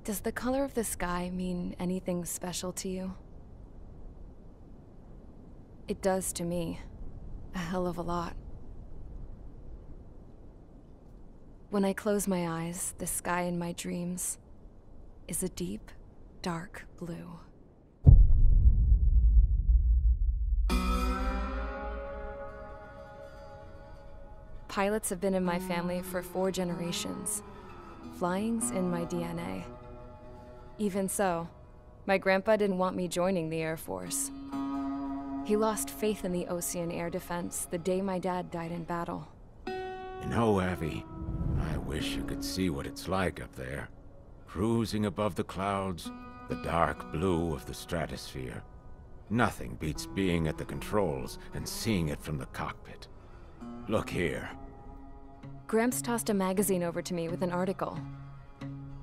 Does the color of the sky mean anything special to you? It does to me. A hell of a lot. When I close my eyes, the sky in my dreams is a deep, dark blue. Pilots have been in my family for 4 generations. Flying's in my DNA. Even so, my grandpa didn't want me joining the Air Force. He lost faith in the Ocean Air Defense the day my dad died in battle. You know, Abby, I wish you could see what it's like up there. Cruising above the clouds, the dark blue of the stratosphere. Nothing beats being at the controls and seeing it from the cockpit. Look here. Gramps tossed a magazine over to me with an article.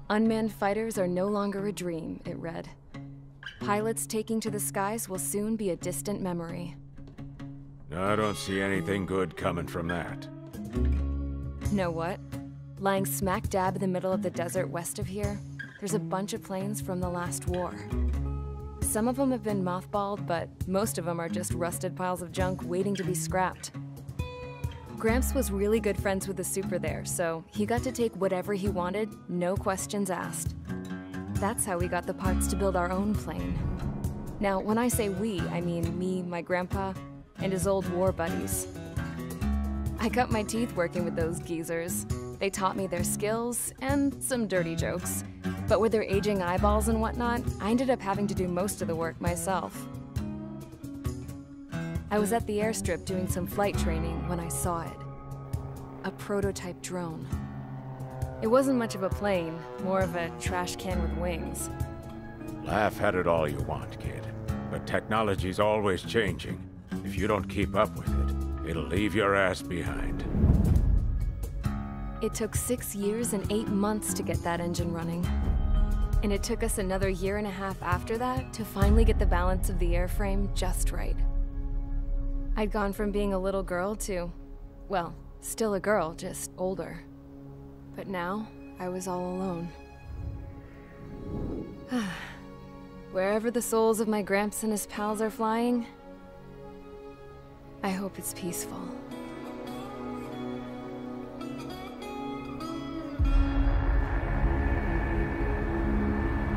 Unmanned fighters are no longer a dream, it read. Pilots taking to the skies will soon be a distant memory. I don't see anything good coming from that. Know what? Lying smack dab in the middle of the desert west of here, there's a bunch of planes from the last war. Some of them have been mothballed, but most of them are just rusted piles of junk waiting to be scrapped. Gramps was really good friends with the super there, so he got to take whatever he wanted, no questions asked. That's how we got the parts to build our own plane. Now, when I say we, I mean me, my grandpa, and his old war buddies. I cut my teeth working with those geezers. They taught me their skills and some dirty jokes. But with their aging eyeballs and whatnot, I ended up having to do most of the work myself. I was at the airstrip doing some flight training when I saw it. A prototype drone. It wasn't much of a plane, more of a trash can with wings. Laugh at it all you want, kid. But technology's always changing. If you don't keep up with it, it'll leave your ass behind. It took 6 years and 8 months to get that engine running. And it took us another 1.5 years after that to finally get the balance of the airframe just right. I'd gone from being a little girl to, well, still a girl, just older. But now, I was all alone. Wherever the souls of my Gramps and his pals are flying, I hope it's peaceful.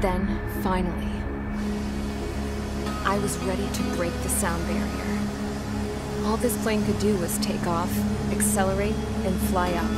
Then, finally, I was ready to break the sound barrier. All this plane could do was take off, accelerate, and fly up.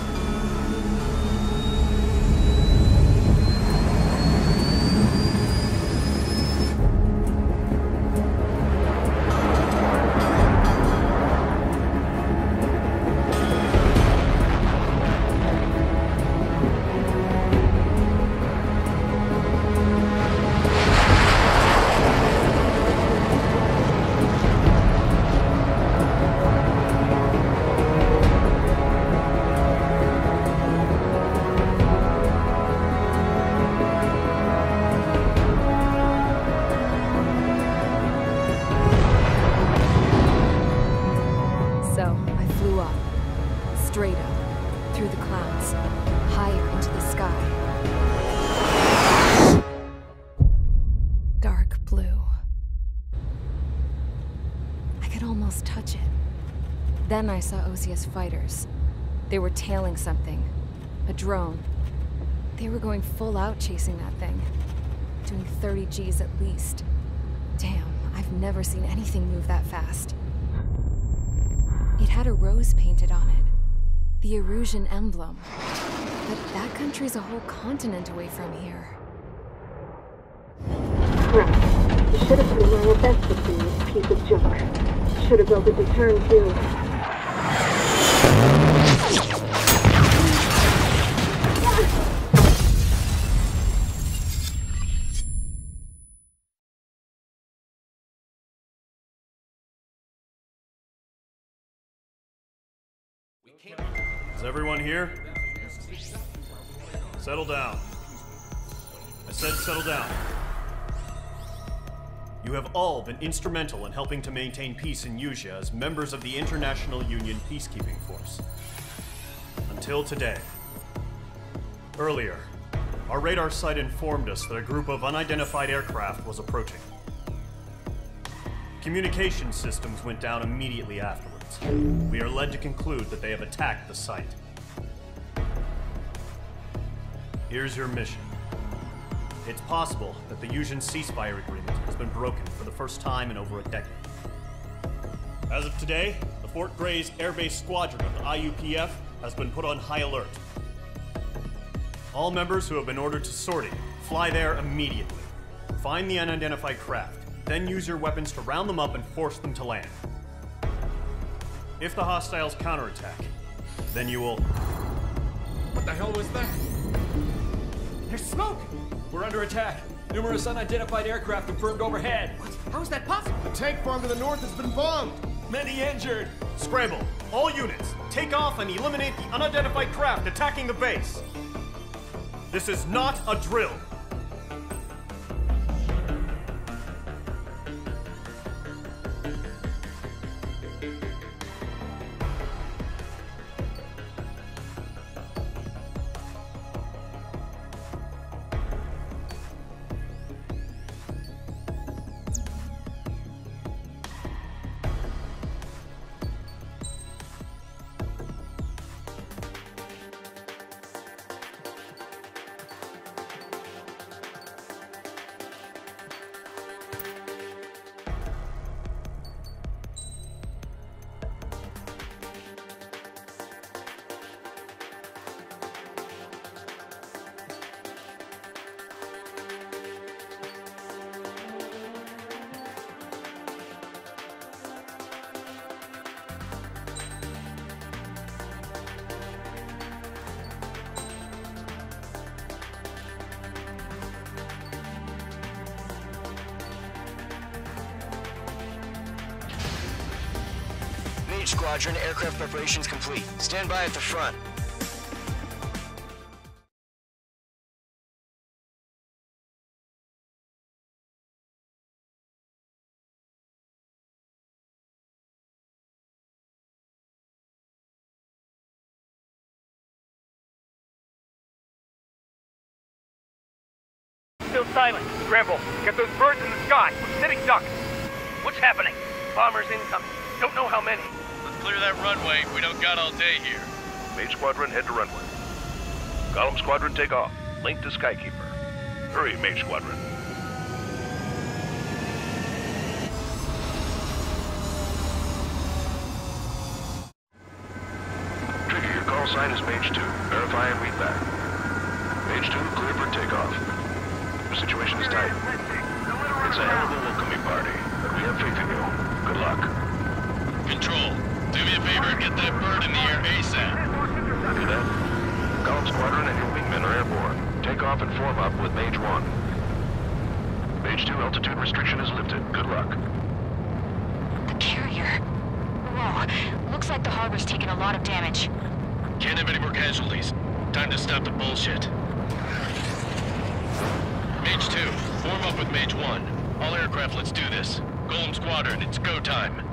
Straight up, through the clouds, higher into the sky. Dark blue. I could almost touch it. Then I saw Osia's fighters. They were tailing something. A drone. They were going full out chasing that thing. Doing 30 Gs at least. Damn, I've never seen anything move that fast. It had a rose painted on it. The Erusian emblem. But that country's a whole continent away from here. Right. You should have put away a best of this piece of junk. Should have built a deterrent too. Is everyone here? Settle down. I said settle down. You have all been instrumental in helping to maintain peace in Usea as members of the International Union Peacekeeping Force. Until today. Earlier, Our radar site informed us that a group of unidentified aircraft was approaching. Communication systems went down immediately afterwards. We are led to conclude that they have attacked the site. Here's your mission. It's possible that the Yuuzhan ceasefire agreement has been broken for the first time in over a decade. As of today, the Fort Grays Air Base Squadron of the IUPF has been put on high alert. All members who have been ordered to sortie, fly there immediately. Find the unidentified craft, then use your weapons to round them up and force them to land. If the hostiles counterattack, then you will... What the hell was that? There's smoke! We're under attack. Numerous unidentified aircraft confirmed overhead. What? How is that possible? The tank farm to the north has been bombed! Many injured! Scramble! All units, take off and eliminate the unidentified craft attacking the base! This is not a drill! Squadron, aircraft preparations complete. Stand by at the front. Still silent. Scramble. Get those birds in the sky. We're sitting ducks. What's happening? Bombers incoming. Don't know how many. Clear that runway. We don't got all day here. Mage Squadron, head to runway. Column Squadron, take off. Link to Skykeeper. Hurry, Mage Squadron. Trigger, your call sign is Mage 2. Verify and read back. Mage 2, clear for takeoff. The situation is tight. It's a hell of a welcoming party, but we have faith in you. Good luck. Control, do me a favor and get that bird in the air ASAP. Copy that. Column Squadron and your wingmen are airborne. Take off and form up with Mage 1. Mage 2, altitude restriction is lifted. Good luck. The carrier. Whoa, looks like the harbor's taken a lot of damage. Can't have any more casualties. Time to stop the bullshit. Mage 2, form up with Mage 1. All aircraft, let's do this. Golem Squadron, it's go time.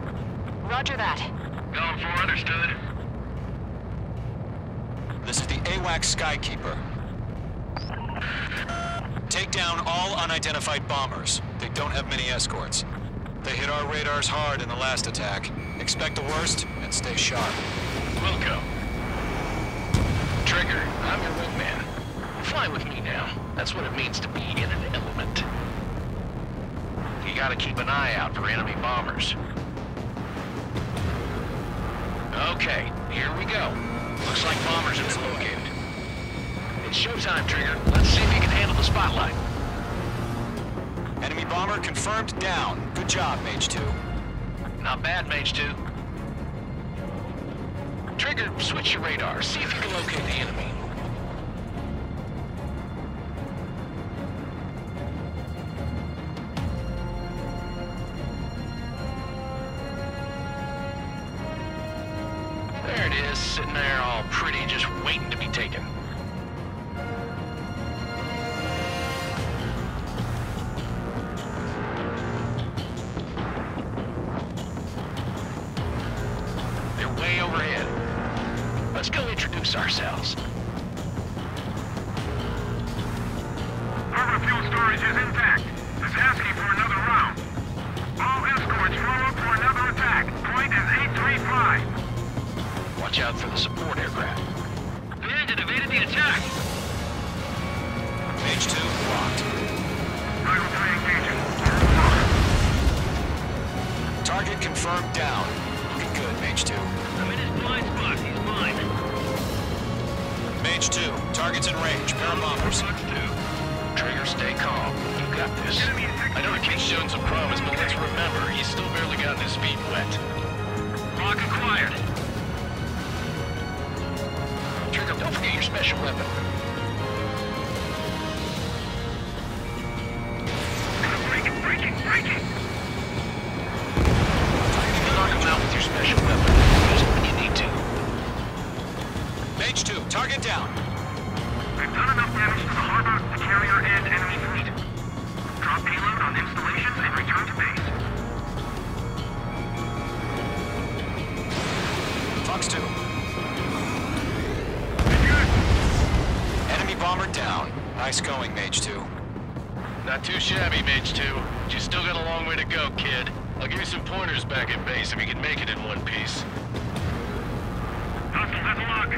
Roger that. Column 4, understood. This is the AWACS Skykeeper. Take down all unidentified bombers. They don't have many escorts. They hit our radars hard in the last attack. Expect the worst and stay sharp. Wilco. Trigger, I'm your wingman. Fly with me now. That's what it means to be in an element. You gotta keep an eye out for enemy bombers. Okay, here we go. Looks like bombers have been located. It's showtime, Trigger. Let's see if you can handle the spotlight. Enemy bomber confirmed down. Good job, Mage 2. Not bad, Mage 2. Trigger, switch your radar. See if you can locate the enemy. There it is, sitting there all pretty, just waiting to be taken. They're way overhead. Let's go introduce ourselves. storage is intact. It's asking for another round. All escorts form up for another attack. Point is 835. Watch out for the support aircraft. Bandit evaded the attack. Mage 2, locked. Rifle 3 engaging. Target confirmed down. Looking good, Mage 2. I'm in his blind spot. He's mine. Mage 2, target's in range. Parabombers. Trigger, stay calm. You got this. I know the kid's shown some promise, but let's remember, he's still barely gotten his feet wet. Lock acquired. Trigger, don't forget your special weapon. Breaking! Knock him out with your special weapon. Use it when you need to. Mage 2, target down. We've done enough damage to the harbor, the carrier, and enemy fleet. Drop payload on installations and return to base. Fox 2. Enemy bomber down. Nice going, Mage 2. Not too shabby, Mage 2. But you still got a long way to go, kid. I'll give you some pointers back at base if you can make it in one piece. Hostile at the lock.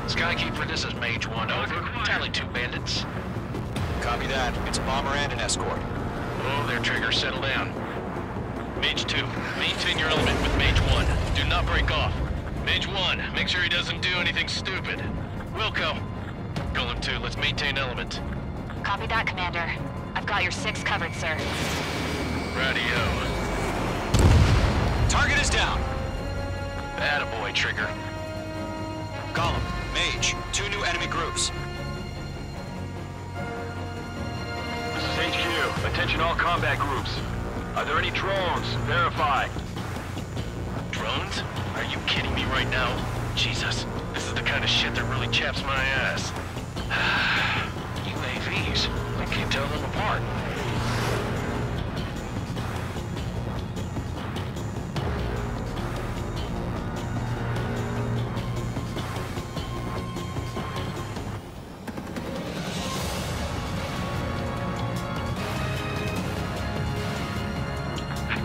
Skykeeper, this is Mage 1, over. Tally 2 bandits. Copy that. It's a bomber and an escort. Oh, their trigger, settle down. Mage 2, maintain your element with Mage 1. Do not break off. Mage 1, make sure he doesn't do anything stupid. Wilco. Golem 2, let's maintain element. Copy that, Commander. I've got your 6 covered, sir. Radio. Target is down. Attaboy, Trigger. Golem, Mage, 2 new enemy groups. This is HQ. Attention all combat groups. Are there any drones? Verify. Drones? Are you kidding me right now? Jesus, this is the kind of shit that really chaps my ass. UAVs. I can't tell them apart.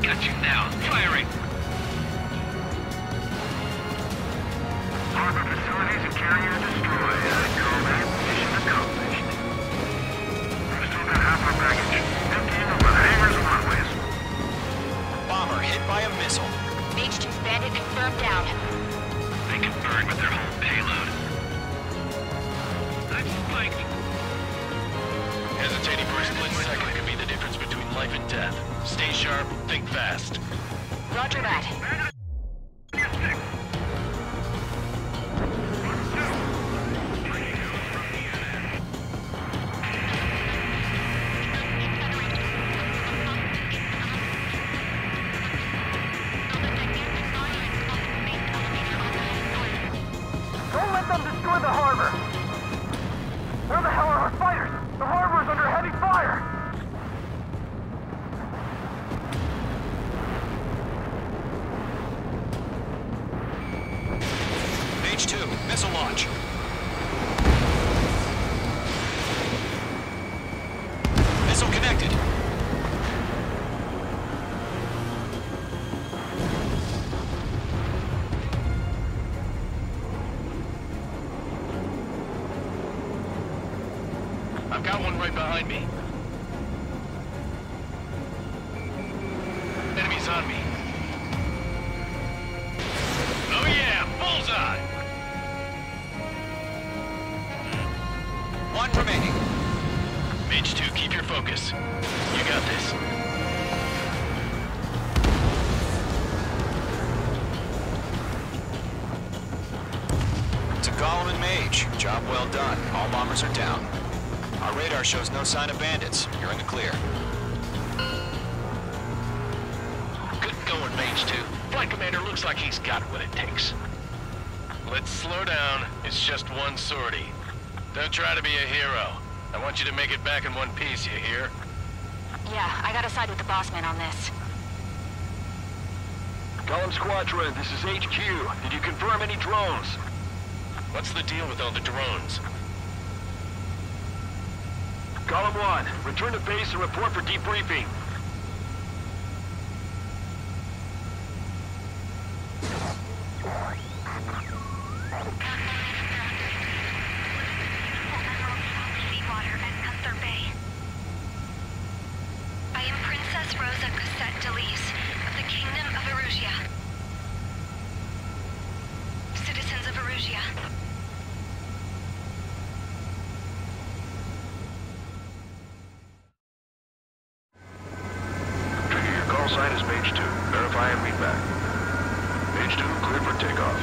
Got you now. Firing. Harbor facilities and carrier destroyed. Nomad, mission accomplished. We've still got half our baggage. Emptying over the hangars and runways. Bomber hit by a missile. Mage 2's bandit confirmed down. They can burn with their whole payload. I'm spiked. Hesitating for a split second could be the difference between life and death. Stay sharp, think fast. Roger that. Don't let them destroy the harbor! Where the hell are our fighters? The harbor is under heavy fire! Mage 2, missile launch. Missile connected. I've got one right behind me. Enemies on me. Oh yeah, bullseye! One remaining. Mage 2, keep your focus. You got this. To Golem and Mage, job well done. All bombers are down. Our radar shows no sign of bandits. You're in the clear. Good going, Mage 2. Flight Commander looks like he's got what it takes. Let's slow down. It's just one sortie. Don't try to be a hero. I want you to make it back in one piece, you hear? Yeah, I gotta side with the boss man on this. Golem Squadron, this is HQ. Did you confirm any drones? What's the deal with all the drones? Column 1, return to base and report for debriefing. Seawater at Gunther Bay. I am Princess Rosa Cosette Delise of the Kingdom of Erusia. Citizens of Erusia. Trigger, your call sign is page 2. Verify and read back. Page 2, clear for takeoff.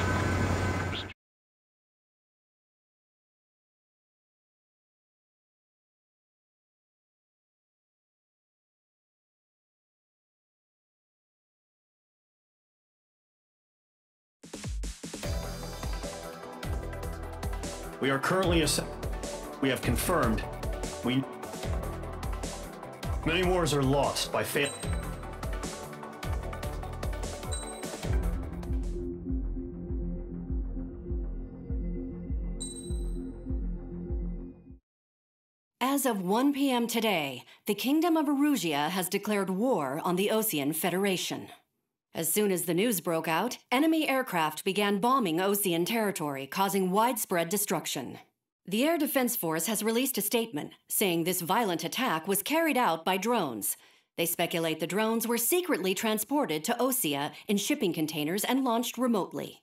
We are currently we have confirmed many wars are lost by fail. As of 1 p.m. today, the Kingdom of Erusia has declared war on the Osean Federation. As soon as the news broke out, enemy aircraft began bombing Osean territory, causing widespread destruction. The Air Defense Force has released a statement saying this violent attack was carried out by drones. They speculate the drones were secretly transported to Osea in shipping containers and launched remotely.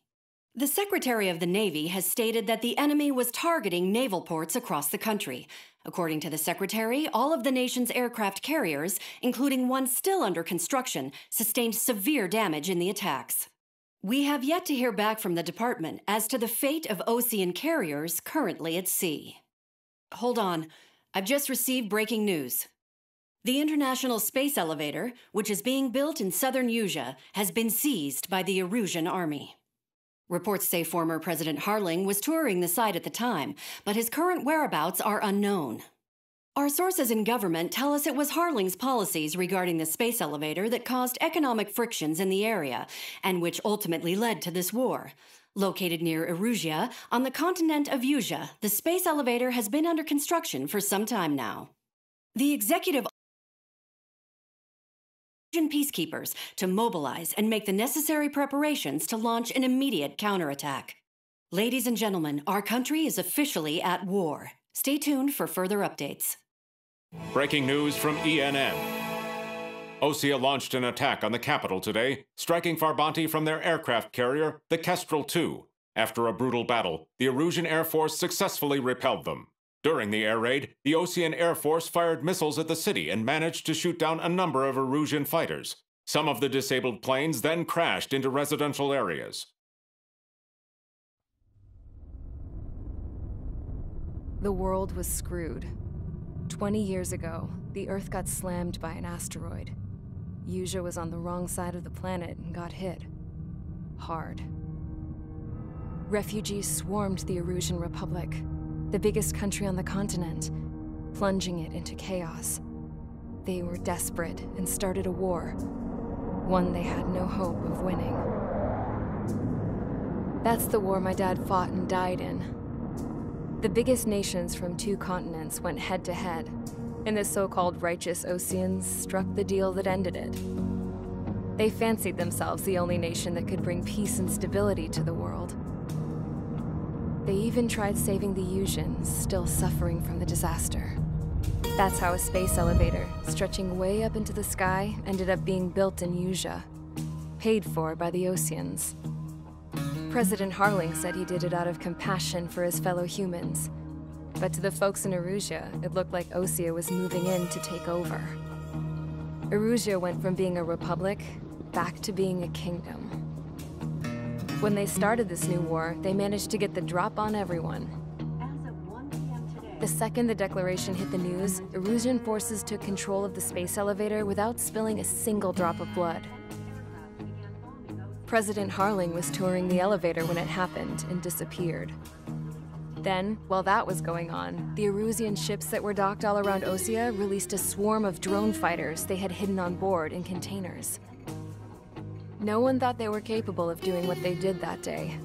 The Secretary of the Navy has stated that the enemy was targeting naval ports across the country. According to the Secretary, all of the nation's aircraft carriers, including one still under construction, sustained severe damage in the attacks. We have yet to hear back from the department as to the fate of Osean carriers currently at sea. Hold on, I've just received breaking news. The International Space Elevator, which is being built in southern Erusia, has been seized by the Erusian army. Reports say former President Harling was touring the site at the time, but his current whereabouts are unknown. Our sources in government tell us it was Harling's policies regarding the space elevator that caused economic frictions in the area, and which ultimately led to this war. Located near Erusia, on the continent of Erusia, the space elevator has been under construction for some time now. The executive peacekeepers to mobilize and make the necessary preparations to launch an immediate counterattack. Ladies and gentlemen, our country is officially at war. Stay tuned for further updates. Breaking news from ENN. Osea launched an attack on the capital today, striking Farbanti from their aircraft carrier, the Kestrel II. After a brutal battle, the Erusian Air Force successfully repelled them. During the air raid, the Osean Air Force fired missiles at the city and managed to shoot down a number of Erusian fighters. Some of the disabled planes then crashed into residential areas. The world was screwed. 20 years ago, the Earth got slammed by an asteroid. Erusia was on the wrong side of the planet and got hit. Hard. Refugees swarmed the Erusian Republic, the biggest country on the continent, plunging it into chaos. They were desperate and started a war, one they had no hope of winning. That's the war my dad fought and died in. The biggest nations from 2 continents went head-to-head, and the so-called righteous Oseans struck the deal that ended it. They fancied themselves the only nation that could bring peace and stability to the world. They even tried saving the Erusians, still suffering from the disaster. That's how a space elevator, stretching way up into the sky, ended up being built in Erusia, paid for by the Oseans. President Harling said he did it out of compassion for his fellow humans. But to the folks in Erusia, it looked like Osea was moving in to take over. Erusia went from being a republic back to being a kingdom. When they started this new war, they managed to get the drop on everyone. As of 1 p.m. today, The second the declaration hit the news, Erusian forces took control of the space elevator without spilling a single drop of blood. President Harling was touring the elevator when it happened and disappeared. Then, while that was going on, the Erusian ships that were docked all around Osea released a swarm of drone fighters they had hidden on board in containers. No one thought they were capable of doing what they did that day.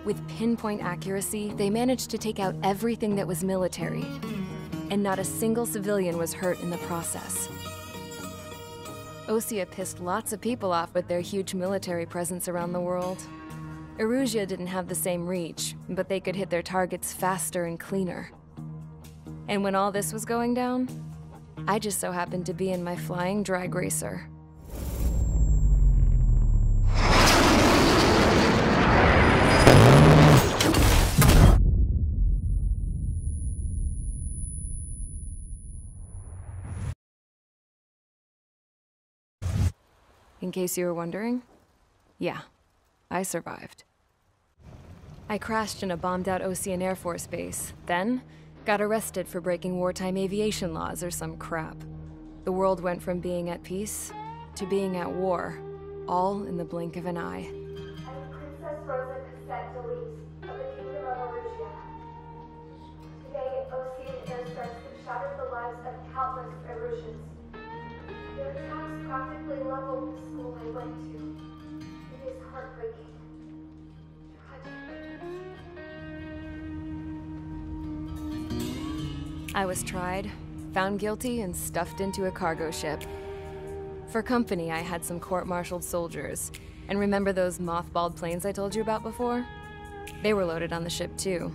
With pinpoint accuracy, they managed to take out everything that was military. and not a single civilian was hurt in the process. Osea pissed lots of people off with their huge military presence around the world. Erusia didn't have the same reach, but they could hit their targets faster and cleaner. And when all this was going down, I just so happened to be in my flying drag racer. In case you were wondering, yeah, I survived. I crashed in a bombed-out Osean Air Force base, then got arrested for breaking wartime aviation laws or some crap. The world went from being at peace to being at war, all in the blink of an eye. I'm Princess Rosa Cassette Delise of the Kingdom of Erusia. Today, Osean airstrikes have shattered the lives of countless Erusians. Their attacks practically leveled the school I went to. It is heartbreaking. Tragic. I was tried, found guilty, and stuffed into a cargo ship. For company, I had some court-martialed soldiers. And remember those mothballed planes I told you about before? They were loaded on the ship, too.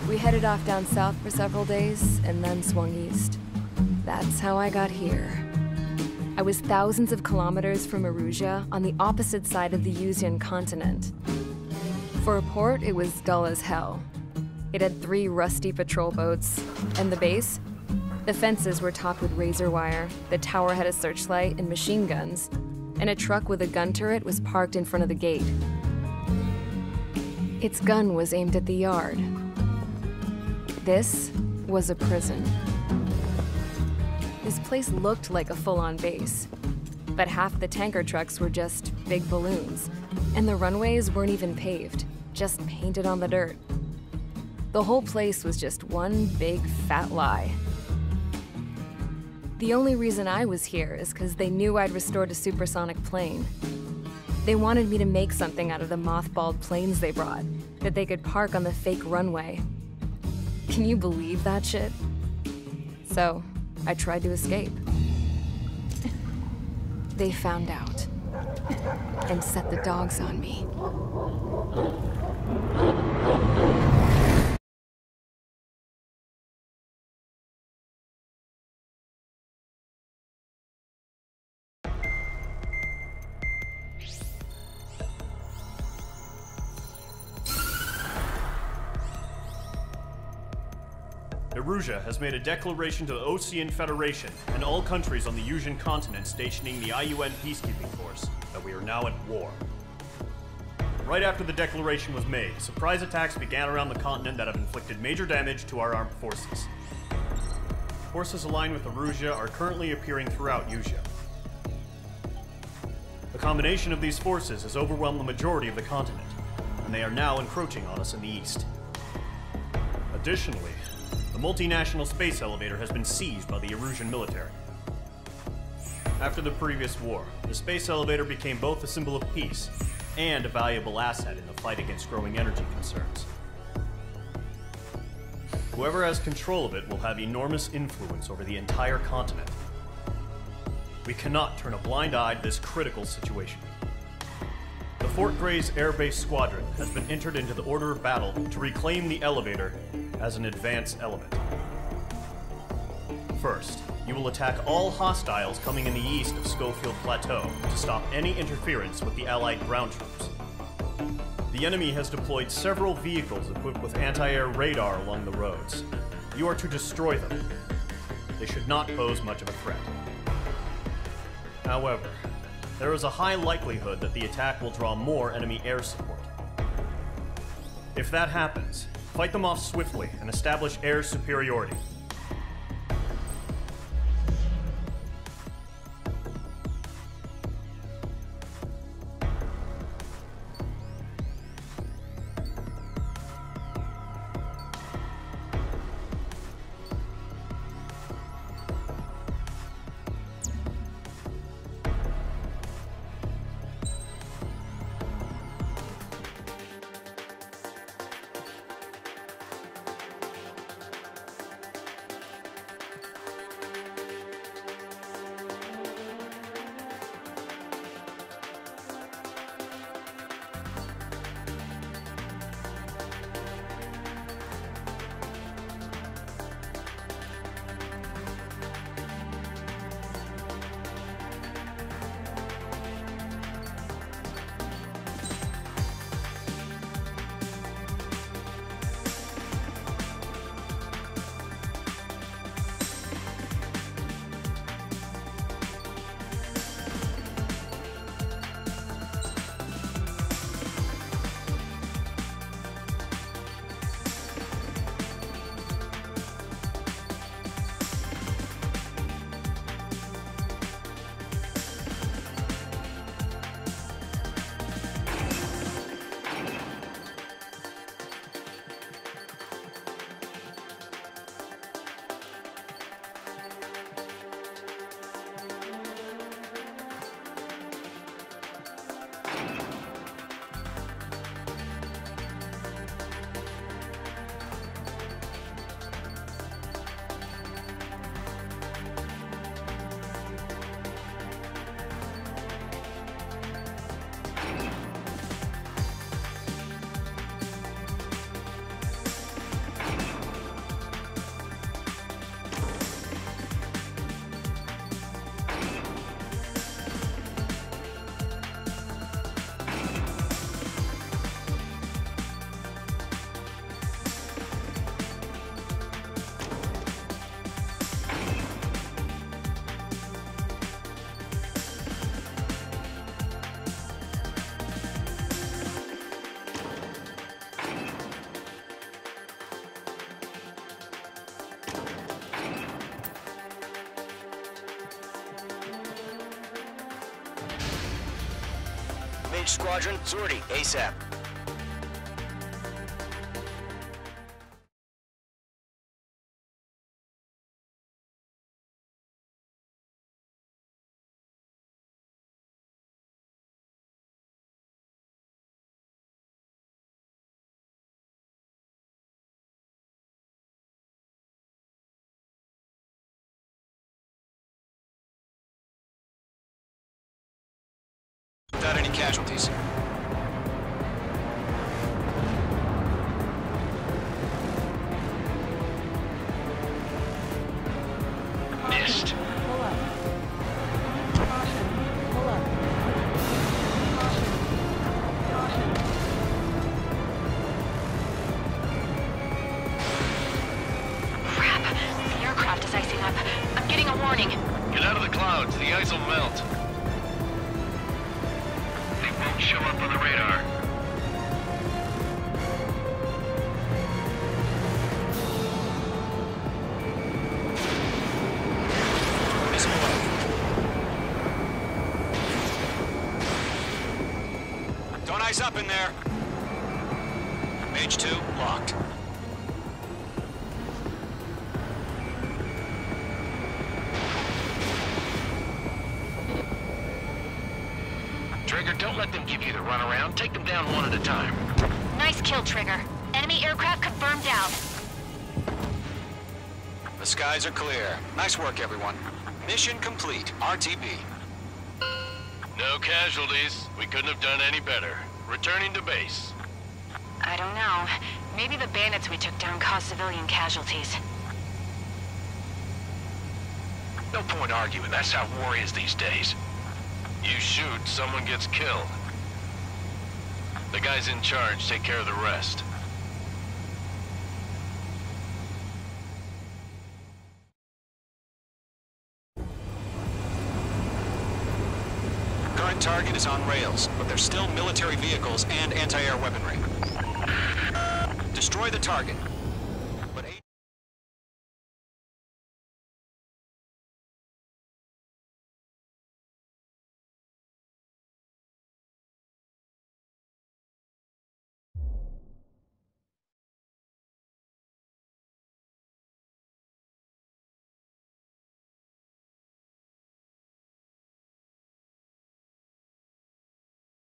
We headed off down south for several days, and then swung east. That's how I got here. I was thousands of kilometers from Erusia, on the opposite side of the Usian continent. For a port, it was dull as hell. It had 3 rusty patrol boats, and the base? The fences were topped with razor wire, the tower had a searchlight and machine guns, and a truck with a gun turret was parked in front of the gate. Its gun was aimed at the yard. This was a prison. This place looked like a full-on base, but half the tanker trucks were just big balloons, and the runways weren't even paved, just painted on the dirt. The whole place was just one big fat lie. The only reason I was here is because they knew I'd restored a supersonic plane. They wanted me to make something out of the mothballed planes they brought, that they could park on the fake runway. Can you believe that shit? So, I tried to escape. They found out and set the dogs on me. Erusia has made a declaration to the Osean Federation and all countries on the Usian continent stationing the IUN peacekeeping force that we are now at war. Right after the declaration was made, surprise attacks began around the continent that have inflicted major damage to our armed forces. Forces aligned with Erusia are currently appearing throughout Usia. The combination of these forces has overwhelmed the majority of the continent, and they are now encroaching on us in the east. Additionally, the multinational space elevator has been seized by the Erusian military. After the previous war, the space elevator became both a symbol of peace and a valuable asset in the fight against growing energy concerns. Whoever has control of it will have enormous influence over the entire continent. We cannot turn a blind eye to this critical situation. The Fort Gray's Air Base Squadron has been entered into the order of battle to reclaim the elevator as an advance element. First, you will attack all hostiles coming in the east of Schofield Plateau to stop any interference with the Allied ground troops. The enemy has deployed several vehicles equipped with anti-air radar along the roads. You are to destroy them. They should not pose much of a threat. However, there is a high likelihood that the attack will draw more enemy air support. If that happens, fight them off swiftly and establish air superiority. Approach squadron, sortie, ASAP. Without any casualties. Missed. Pull up. Caution. Pull up. Caution. Caution. Crap. The aircraft is icing up. I'm getting a warning. Get out of the clouds. The ice will melt. They won't show up on the radar. Missile away. Don't ice up in there. Mage 2, locked. Trigger, don't let them give you the runaround. Take them down one at a time. Nice kill, Trigger. Enemy aircraft confirmed down. The skies are clear. Nice work, everyone. Mission complete. RTB. No casualties. We couldn't have done any better. Returning to base. I don't know. Maybe the bandits we took down caused civilian casualties. No point arguing. That's how war is these days. You shoot, someone gets killed. The guys in charge take care of the rest. Current target is on rails, but there's still military vehicles and anti-air weaponry. Destroy the target. But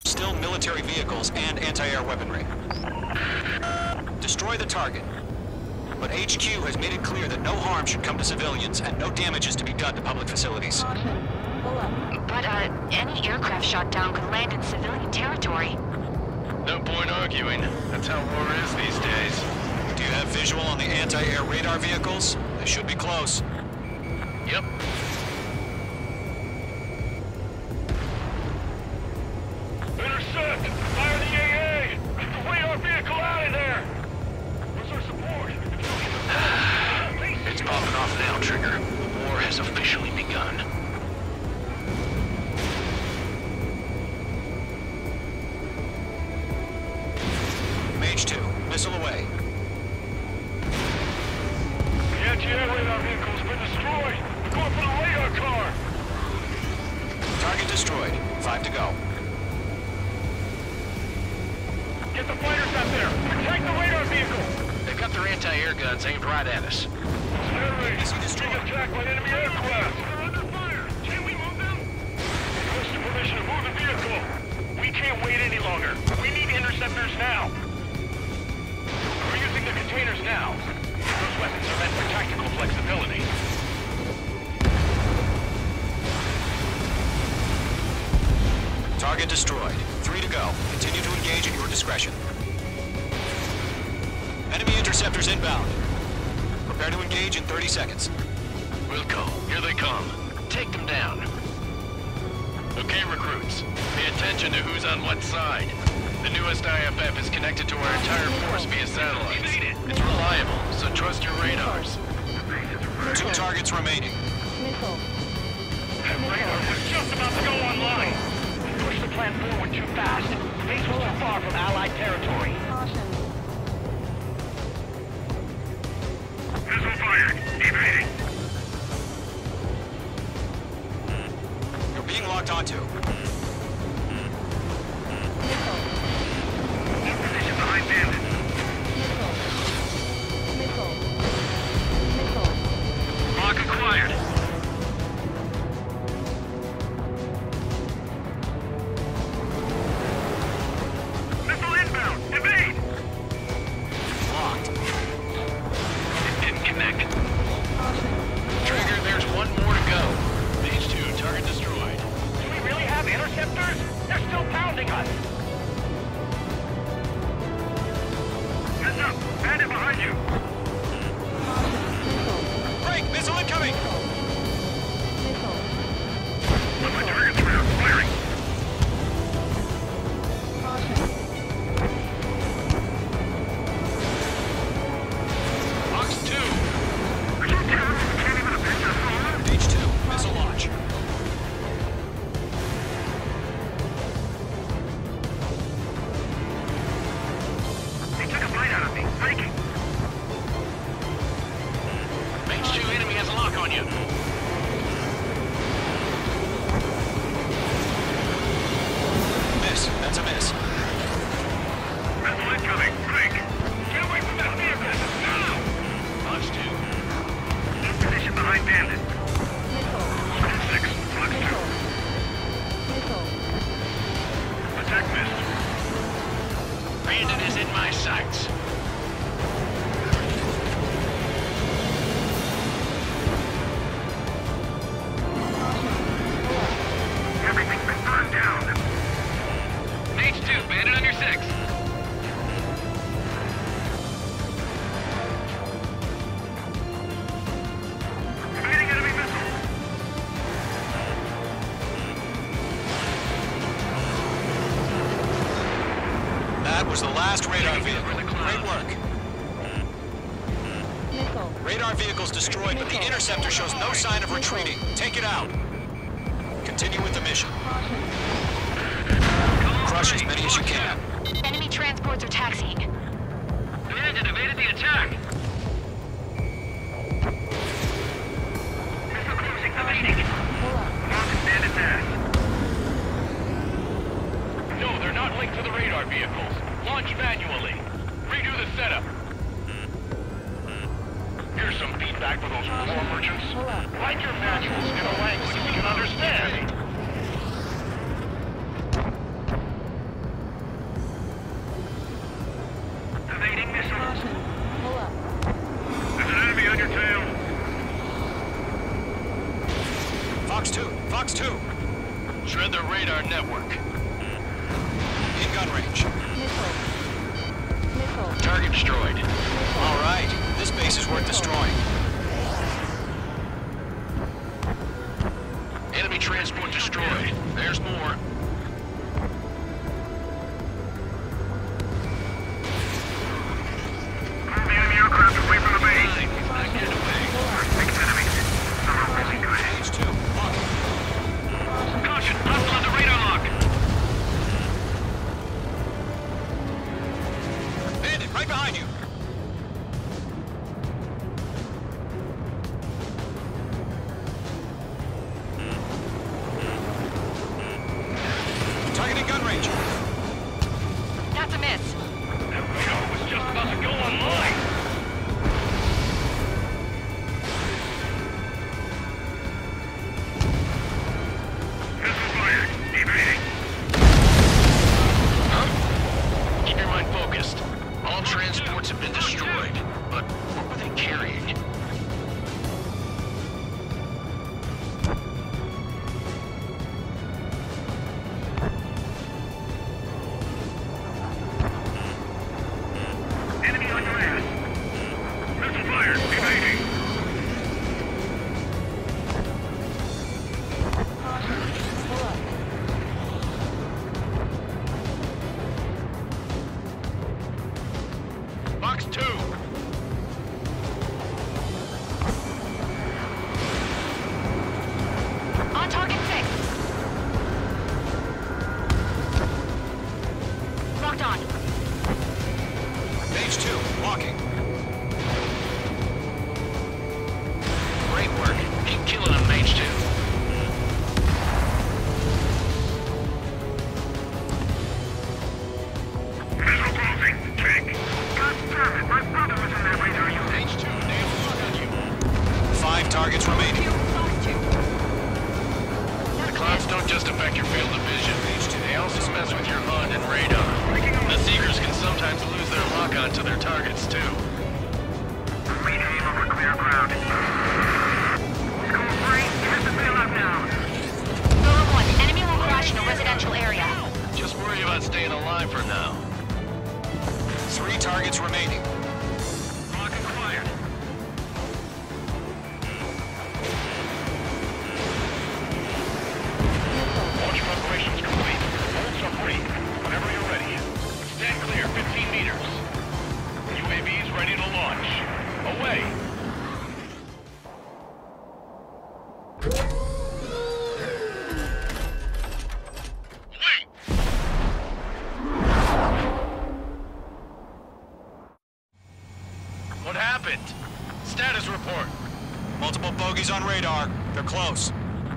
still military vehicles and anti-air weaponry. Destroy the target. But HQ has made it clear that no harm should come to civilians and no damage is to be done to public facilities. But, any aircraft shot down could land in civilian territory. No point arguing. That's how war is these days. Do you have visual on the anti-air radar vehicles? They should be close. Yep. Intercept! Fire the AA! Get the radar vehicle out of there! Where's our support? It's popping off now, Trigger. The war has officially begun. Mage 2, missile away. The anti-air radar vehicle's been destroyed! We're going for the radar car! Target destroyed. 5 to go. Get the fighters out there! Protect the radar vehicle! They've got their anti-air guns aimed right at us. Air raid! Being attacked by enemy aircraft! They're under fire! Can we move them? Request permission to move the vehicle! We can't wait any longer! We need interceptors now! We're using the containers now. Those weapons are meant for tactical flexibility. Target destroyed. 3 to go. Continue to engage at your discretion. Enemy interceptors inbound. Prepare to engage in 30 seconds. We'll go. Here they come. Take them down. Okay, recruits. Pay attention to who's on what side. The newest IFF is connected to our entire force via satellites. It's reliable, so trust your radars. 2 targets remaining. That radar was just about to go online! We pushed the plan forward too fast. Base was too far from Allied territory. Missile fired. Evading. You're being locked onto. on you. Miss. That's a miss. Missile incoming. Break. Get away from that vehicle. Now! Launch 2. In position behind Bandit. Squad 6. Flux 2. Attack missed. Bandit is in my sights. Everything's been burned down. Mage 2, Bandit on your 6. Evading enemy missile. That was the last radar vehicle. Great work. Radar vehicle's destroyed, but the interceptor shows no sign of retreating. Take it out. Continue with the mission. Crush as many as you can. Enemy transports are taxiing. Bandit evaded the attack. Missile cruising. Evading. Launch Bandit's ass. No, they're not linked to the radar vehicles. Launch manually. Redo the setup. Here's some feedback for those war merchants. Write your manuals in a language we can understand. Evading missile. There's an enemy on your tail. Fox 2. Fox 2. Shred the radar network. In gun range. Target destroyed. All right. This base is worth destroying. Enemy transport destroyed. There's more. Move the enemy aircraft away from the base. Get away. Six enemies. Some are really good. Page 2. Walking. Caution, hostile on the radar lock. Bandit, right behind you. Targeting gun range. That's a miss. That radar was just about to go online. Missile fired. Evading. Huh? Keep your mind focused. All transports have been destroyed. But what were they carrying? Enemy on your ass. Missile fired. Evading. Box 2. On target 6. Locked on. Page 2. Walking. Great work. Keep killing them, Mage 2. Missile closing. Check. God damn it. My brother was in that radar unit. Mage 2, nail the lock on you. 5 targets remaining. The clouds don't just affect your field of vision. They also mess with your HUD and radar. The Seekers can sometimes lose their lock-on to their targets, too. Rename over clear ground. School 3, you have to bail out now. Rover 1, enemy will crash in a residential area. Just worry about staying alive for now. 3 targets remaining. Lock acquired. Launch preparations complete. Hold submarine. Whenever you're ready. Stand clear, 15 meters. UAVs ready to launch. Away. What happened? Status report. Multiple bogeys on radar. They're close.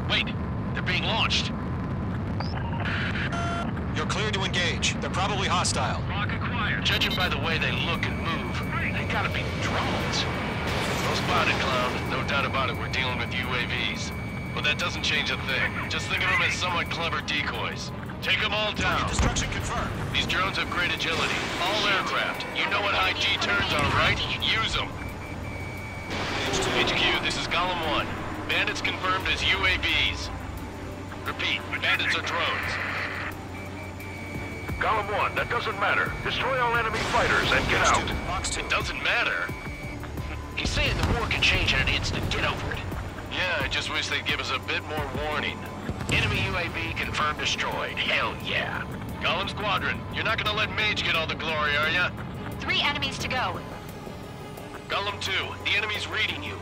Wait, they're being launched. You're clear to engage. They're probably hostile. Rock acquired. Judging by the way they look and move, they gotta be drones. Well spotted, Clown. No doubt about it, we're dealing with UAVs. But that doesn't change a thing. Just think of them as somewhat clever decoys. Take them all down. Target destruction confirmed. These drones have great agility. All aircraft. You know what high G turns are, right? Use them. HQ, this is Column 1. Bandits confirmed as UAVs. Repeat, bandits are drones. Column 1, that doesn't matter. Destroy all enemy fighters and get out. It doesn't matter. He's saying the war can change in an instant. Get over it. Yeah, I just wish they'd give us a bit more warning. Enemy UAV confirmed destroyed. Hell yeah. Column Squadron, you're not gonna let Mage get all the glory, are ya? 3 enemies to go. Column 2, the enemy's reading you.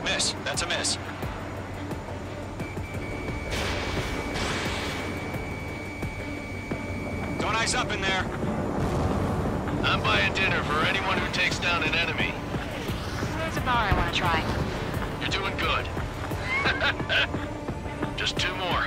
Miss. That's a miss. Don't eyes up in there. I'm buying dinner for anyone who takes down an enemy. There's a bar I want to try. You're doing good. Just 2 more.